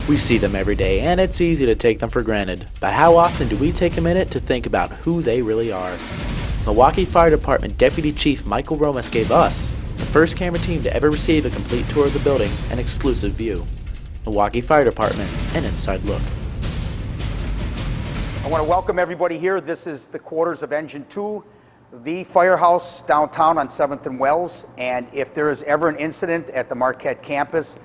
We see them every day, and it's easy to take them for granted. But how often do we take a minute to think about who they really are? Milwaukee Fire Department Deputy Chief Michael Romas gave us, the first camera team to ever receive a complete tour of the building, an exclusive view. Milwaukee Fire Department, an inside look. I want to welcome everybody here. This is the quarters of Engine 2, the firehouse downtown on 7th and Wells. And if there is ever an incident at the Marquette campus,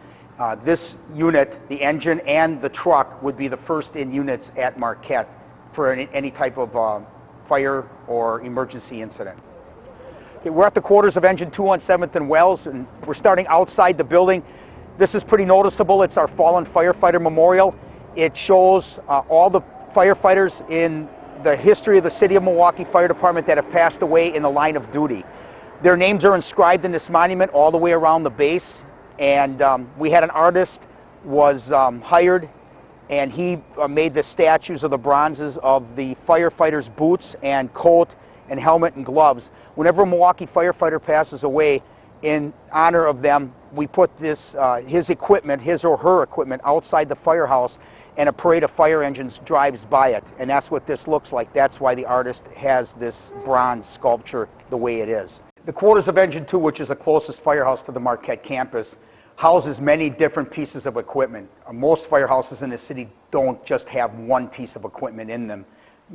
this unit, the engine and the truck, would be the first in units at Marquette for any type of fire or emergency incident. Okay, we're at the quarters of Engine 2 on 7th and Wells, and we're starting outside the building. This is pretty noticeable. It's our fallen firefighter memorial. It shows all the firefighters in the history of the City of Milwaukee Fire Department that have passed away in the line of duty. Their names are inscribed in this monument all the way around the base, and we had an artist was hired, and he made the statues of the bronzes of the firefighters' boots and coat and helmet and gloves. Whenever a Milwaukee firefighter passes away, in honor of them, we put this his equipment, his or her equipment, outside the firehouse, and a parade of fire engines drives by it. And that's what this looks like. That's why the artist has this bronze sculpture the way it is. The quarters of Engine 2, which is the closest firehouse to the Marquette campus, houses many different pieces of equipment. Most firehouses in the city don't just have one piece of equipment in them.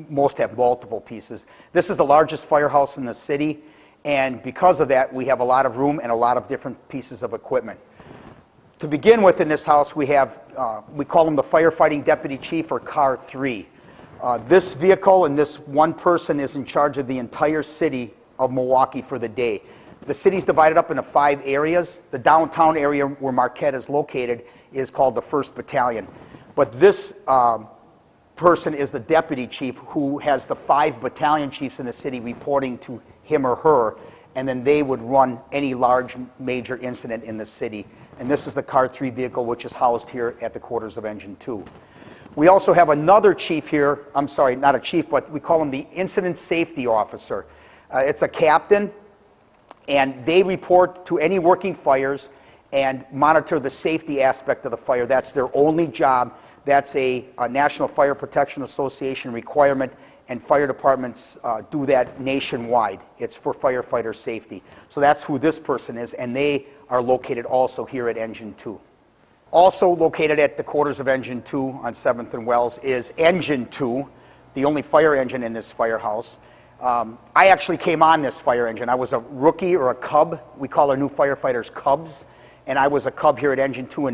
Most have multiple pieces. This is the largest firehouse in the city, and because of that, we have a lot of room and a lot of different pieces of equipment. To begin with, in this house, we have, we call him the Firefighting Deputy Chief, or Car 3. This vehicle and this one person is in charge of the entire city of Milwaukee for the day. The city's divided up into 5 areas. The downtown area where Marquette is located is called the 1st Battalion. But this person is the Deputy Chief, who has the 5 battalion chiefs in the city reporting to him or her, and then they would run any large major incident in the city. And this is the Car 3 vehicle, which is housed here at the quarters of Engine 2. We also have another chief here. I'm sorry, not a chief, but we call him the Incident Safety Officer. It's a captain, and they report to any working fires and monitor the safety aspect of the fire. That's their only job. That's a National Fire Protection Association requirement, and fire departments do that nationwide. It's for firefighter safety. So that's who this person is, and they are located also here at Engine 2. Also located at the quarters of Engine 2 on 7th and Wells is Engine 2, the only fire engine in this firehouse. I actually came on this fire engine. I was a rookie, or a cub. We call our new firefighters cubs, and I was a cub here at Engine 2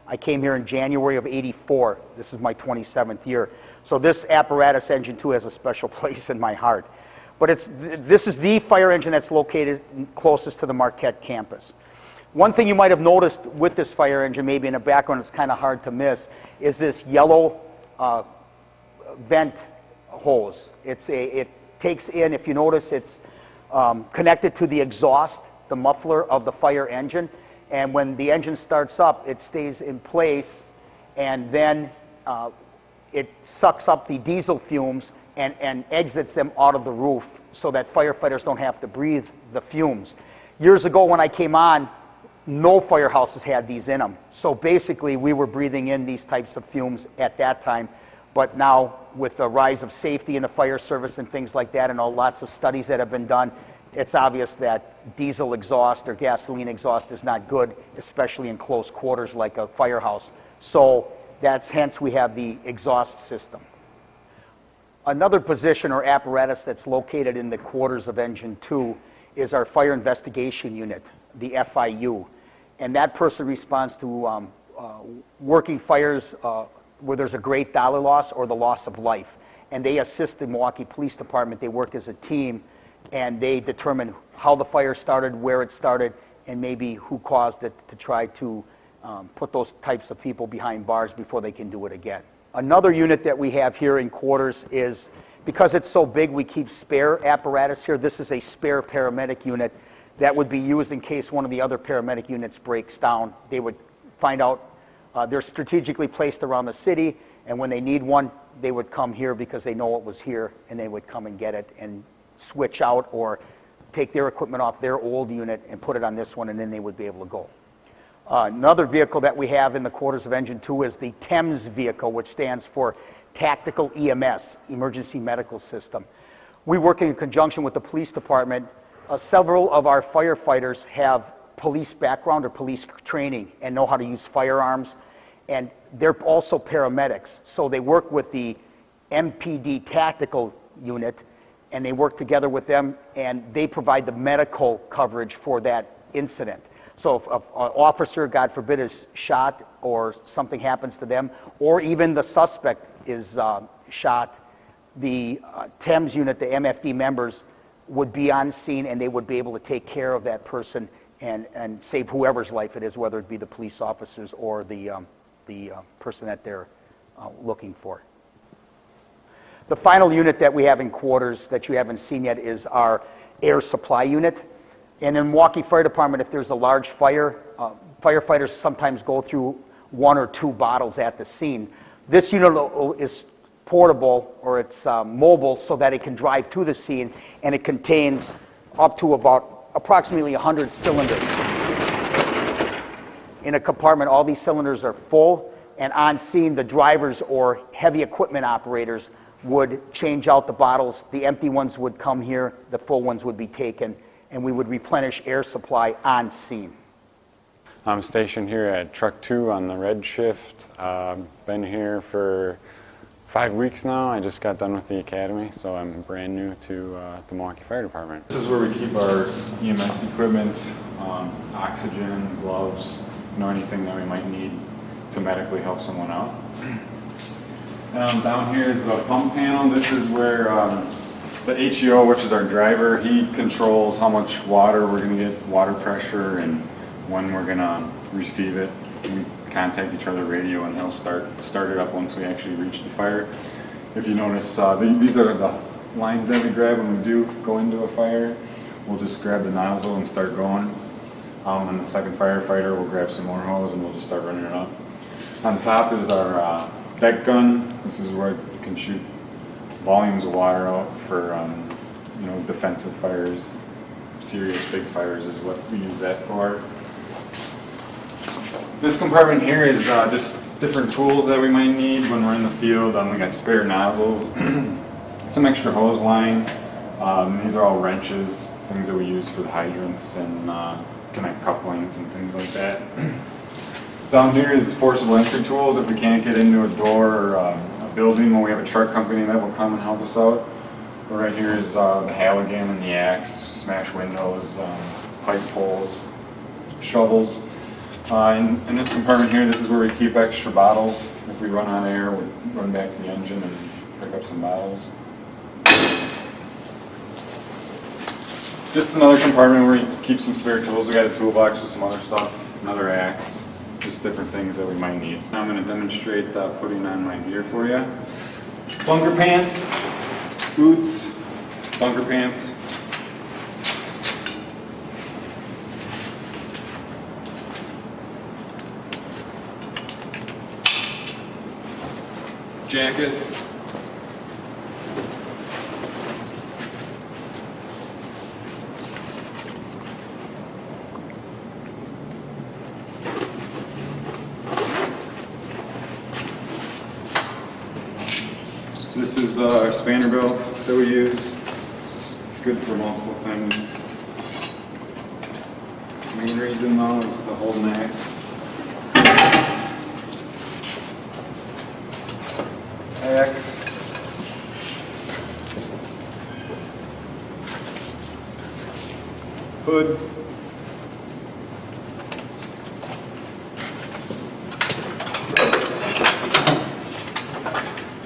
I came here in January of '84. This is my 27th year. So this apparatus, Engine 2, has a special place in my heart. But this is the fire engine that's located closest to the Marquette campus. One thing you might have noticed with this fire engine, maybe in the background, it's kind of hard to miss, is this yellow vent hose. It takes in, if you notice, it's connected to the exhaust, the muffler of the fire engine. And when the engine starts up, it stays in place, and then it sucks up the diesel fumes and exits them out of the roof so that firefighters don't have to breathe the fumes. Years ago when I came on, no firehouses had these in them. So basically we were breathing in these types of fumes at that time. But now with the rise of safety in the fire service and things like that, and lots of studies that have been done, it's obvious that diesel exhaust or gasoline exhaust is not good, especially in close quarters like a firehouse. So that's hence we have the exhaust system. Another position or apparatus that's located in the quarters of Engine 2 is our Fire Investigation Unit, the FIU. And that person responds to working fires where there's a great dollar loss or the loss of life. And they assist the Milwaukee Police Department. They work as a team, and they determine how the fire started, where it started, and maybe who caused it, to try to put those types of people behind bars before they can do it again. Another unit that we have here in quarters is, because it's so big, we keep spare apparatus here. This is a spare paramedic unit that would be used in case one of the other paramedic units breaks down. They would find out, they're strategically placed around the city, and when they need one, they would come here because they know it was here, and they would come and get it and switch out or take their equipment off their old unit and put it on this one, and then they would be able to go. Another vehicle that we have in the quarters of Engine 2 is the TEMS vehicle, which stands for Tactical EMS, Emergency Medical System. We work in conjunction with the police department. Several of our firefighters have police background or police training and know how to use firearms, and they're also paramedics. So they work with the MPD Tactical Unit, and they work together with them, and they provide the medical coverage for that incident. So if an officer, God forbid, is shot or something happens to them, or even the suspect is shot, the TEMS unit, the MFD members, would be on scene and they would be able to take care of that person and save whoever's life it is, whether it be the police officers or the person that they're looking for. The final unit that we have in quarters that you haven't seen yet is our air supply unit. And in Milwaukee Fire Department, if there's a large fire, firefighters sometimes go through 1 or 2 bottles at the scene. This unit is portable, or it's mobile, so that it can drive to the scene, and it contains up to about approximately 100 cylinders. In a compartment, all these cylinders are full, and on scene, the drivers or heavy equipment operators would change out the bottles. The empty ones would come here, the full ones would be taken, and we would replenish air supply on scene. I'm stationed here at Truck 2 on the red shift. Been here for 5 weeks now. I just got done with the academy, so I'm brand new to the Milwaukee Fire Department. This is where we keep our EMS equipment, oxygen, gloves, anything that we might need to medically help someone out. Down here is the pump panel. This is where the HEO, which is our driver, he controls how much water we're going to get, water pressure, and when we're going to receive it. We contact each other radio, and he'll start it up once we actually reach the fire. If you notice, these are the lines that we grab when we do go into a fire. We'll just grab the nozzle and start going. And the second firefighter will grab some more hose, and we'll just start running it up. On top is our deck gun. This is where you can shoot volumes of water out for defensive fires. Serious big fires is what we use that for. This compartment here is just different tools that we might need when we're in the field. We got spare nozzles, some extra hose line. These are all wrenches, things that we use for the hydrants and connect couplings and things like that. Down here is forcible entry tools if we can't get into a door or a building when we have a truck company that will come and help us out. But right here is the Halligan and the axe, smash windows, pipe poles, shovels. In this compartment here, this is where we keep extra bottles. If we run out of air, we run back to the engine and pick up some bottles. Just another compartment where we keep some spare tools. We got a toolbox with some other stuff, another axe, just different things that we might need. Now I'm going to demonstrate putting on my gear for you. Bunker pants, boots, bunker pants. Jacket. This is our spanner belt that we use. It's good for multiple things. The main reason though is to hold an axe. Hood.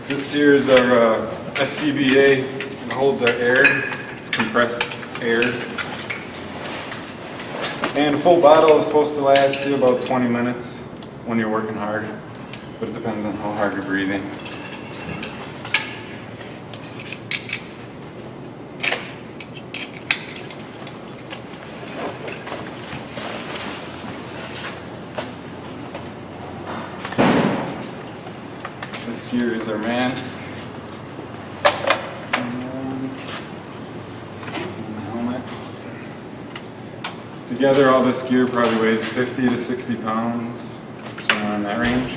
This here is our SCBA. It holds our air. It's compressed air. And a full bottle is supposed to last you about 20 minutes when you're working hard, but it depends on how hard you're breathing. This here is our mask. And helmet. To together, all this gear probably weighs 50 to 60 pounds, somewhere in that range.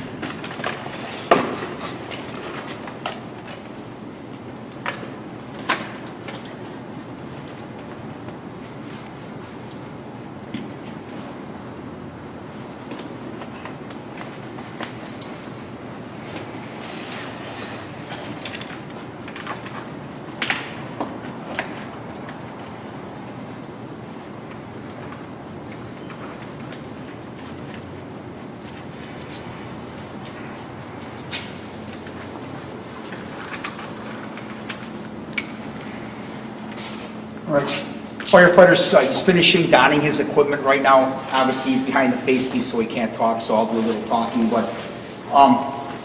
All right. Firefighter's, he's finishing donning his equipment right now. Obviously, he's behind the face piece, so he can't talk, so I'll do a little talking, but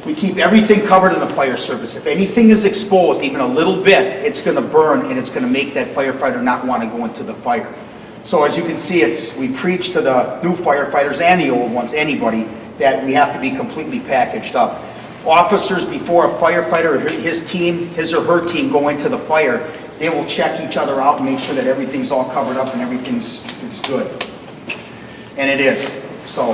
we keep everything covered in the fire service. If anything is exposed, even a little bit, it's gonna burn and it's gonna make that firefighter not wanna go into the fire. So as you can see, we preach to the new firefighters and the old ones, anybody, that we have to be completely packaged up. Officers, before a firefighter or his or her team go into the fire, they will check each other out and make sure that everything's all covered up and everything's good. And it is. So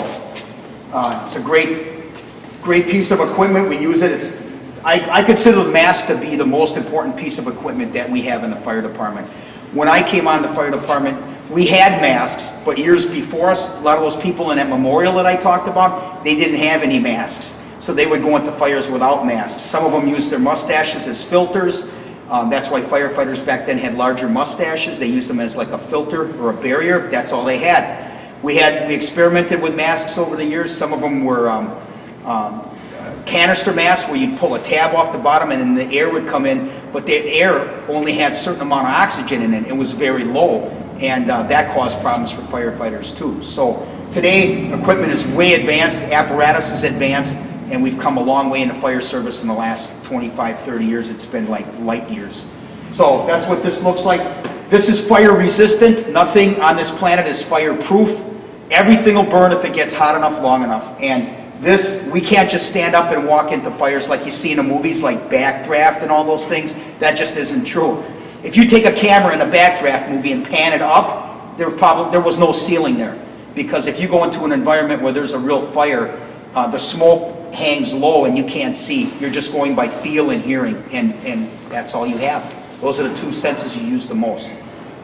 it's a great piece of equipment. We use it. I consider the mask to be the most important piece of equipment that we have in the fire department. When I came on the fire department, we had masks, but years before us, a lot of those people in that memorial that I talked about, they didn't have any masks. So they would go into fires without masks. Some of them used their mustaches as filters. That's why firefighters back then had larger mustaches. They used them as like a filter or a barrier. That's all they had. We experimented with masks over the years. Some of them were canister masks where you'd pull a tab off the bottom and then the air would come in, but the air only had a certain amount of oxygen in it. It was very low, and that caused problems for firefighters too. So today, equipment is way advanced, apparatus is advanced, and we've come a long way in the fire service in the last 25, 30 years. It's been like light years. So that's what this looks like. This is fire resistant. Nothing on this planet is fireproof. Everything will burn if it gets hot enough, long enough. And this, we can't just stand up and walk into fires like you see in the movies, like Backdraft and all those things. That just isn't true. If you take a camera in a Backdraft movie and pan it up, there was no ceiling there. Because if you go into an environment where there's a real fire, the smoke hangs low and you can't see. You're just going by feel and hearing, and that's all you have. Those are the two senses you use the most.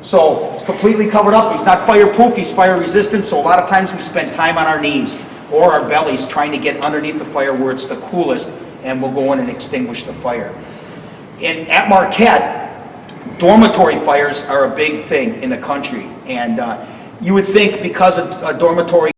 So it's completely covered up. He's not fireproof, he's fire resistant, so a lot of times we spend time on our knees or our bellies trying to get underneath the fire where it's the coolest, and we'll go in and extinguish the fire. At Marquette, dormitory fires are a big thing in the country, and you would think because a dormitory